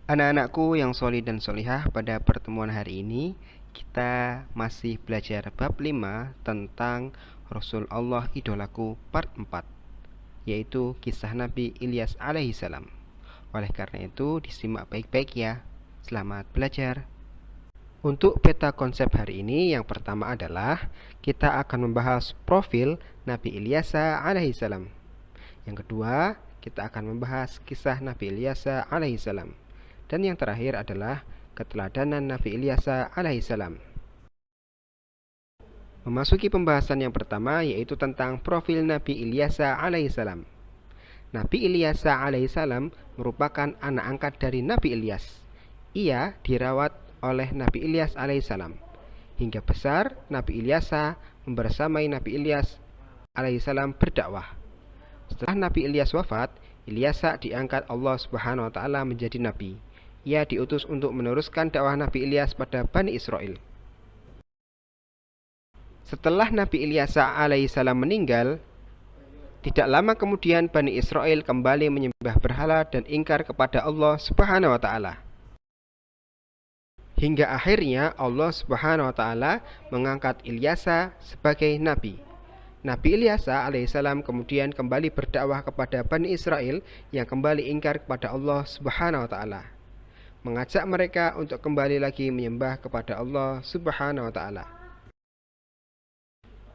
Anak-anakku yang solih dan solihah, pada pertemuan hari ini kita masih belajar bab 5 tentang Rasul Allah Idolaku part 4, yaitu kisah Nabi Ilyas alaihissalam. Oleh karena itu disimak baik-baik ya. Selamat belajar. Untuk peta konsep hari ini, yang pertama adalah kita akan membahas profil Nabi Ilyas alaihissalam. Yang kedua, kita akan membahas kisah Nabi Ilyas alaihissalam. Dan yang terakhir adalah keteladanan Nabi Ilyas alaihissalam. Memasuki pembahasan yang pertama, yaitu tentang profil Nabi Ilyas alaihissalam. Nabi Ilyas alaihissalam merupakan anak angkat dari Nabi Ilyas. Ia dirawat oleh Nabi Ilyas alaihissalam. Hingga besar, Nabi Ilyas membersamai Nabi Ilyas alaihissalam berdakwah. Setelah Nabi Ilyas wafat, Ilyas diangkat Allah Subhanahu wa taala menjadi nabi. Ia diutus untuk meneruskan dakwah Nabi Ilyas pada Bani Israel. Setelah Nabi Ilyas alaihissalam meninggal, tidak lama kemudian Bani Israel kembali menyembah berhala dan ingkar kepada Allah Subhanahu wa taala. Hingga akhirnya Allah Subhanahu wa taala mengangkat Ilyas sebagai nabi. Nabi Ilyas alaihissalam kemudian kembali berdakwah kepada Bani Israel yang kembali ingkar kepada Allah Subhanahu wa taala, mengajak mereka untuk kembali lagi menyembah kepada Allah Subhanahu wa taala.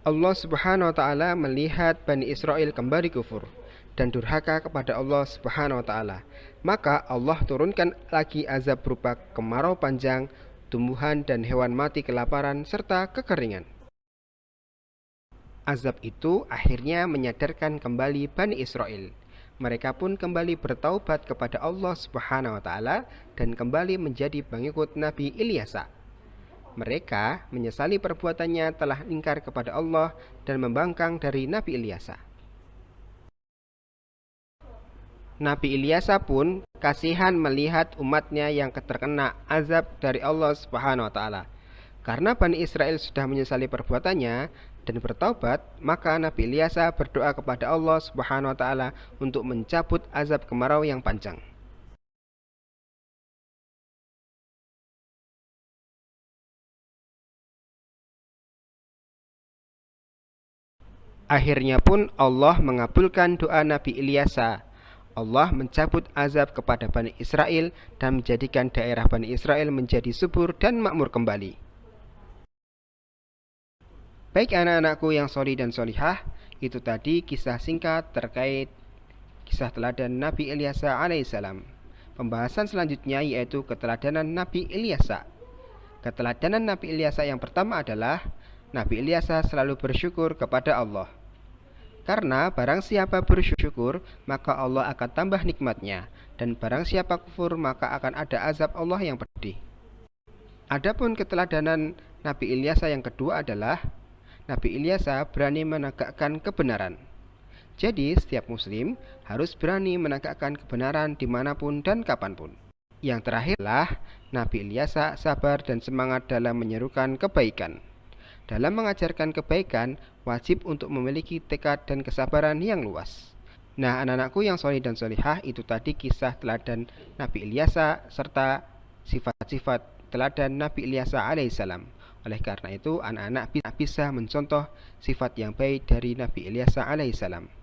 Allah Subhanahu wa taala melihat Bani Israel kembali kufur dan durhaka kepada Allah Subhanahu wa taala. Maka Allah turunkan lagi azab berupa kemarau panjang, tumbuhan dan hewan mati kelaparan serta kekeringan. Azab itu akhirnya menyadarkan kembali Bani Israel. Mereka pun kembali bertaubat kepada Allah Subhanahu wa taala dan kembali menjadi pengikut Nabi Ilyas. Mereka menyesali perbuatannya telah ingkar kepada Allah dan membangkang dari Nabi Ilyas. Nabi Ilyas pun kasihan melihat umatnya yang terkena azab dari Allah Subhanahu wa taala. Karena Bani Israel sudah menyesali perbuatannya dan bertaubat, maka Nabi Ilyas berdoa kepada Allah Subhanahu wa taala untuk mencabut azab kemarau yang panjang. Akhirnya pun Allah mengabulkan doa Nabi Ilyas. Allah mencabut azab kepada Bani Israel dan menjadikan daerah Bani Israel menjadi subur dan makmur kembali. Baik anak-anakku yang solih dan solihah, itu tadi kisah singkat terkait kisah teladan Nabi Ilyas alaihissalam. Pembahasan selanjutnya yaitu keteladanan Nabi Ilyas. Keteladanan Nabi Ilyas yang pertama adalah Nabi Ilyas selalu bersyukur kepada Allah. Karena barang siapa bersyukur, maka Allah akan tambah nikmatnya, dan barang siapa kufur, maka akan ada azab Allah yang pedih. Adapun keteladanan Nabi Ilyas yang kedua adalah Nabi Ilyas berani menegakkan kebenaran. Jadi setiap muslim harus berani menegakkan kebenaran dimanapun dan kapanpun. Yang terakhir adalah Nabi Ilyas sabar dan semangat dalam menyerukan kebaikan. Dalam mengajarkan kebaikan, wajib untuk memiliki tekad dan kesabaran yang luas. Nah, anak-anakku yang solih dan solihah, itu tadi kisah teladan Nabi Ilyas serta sifat-sifat teladan Nabi Ilyas alaihissalam. Oleh karena itu, anak-anak bisa mencontoh sifat yang baik dari Nabi Ilyas alaihissalam.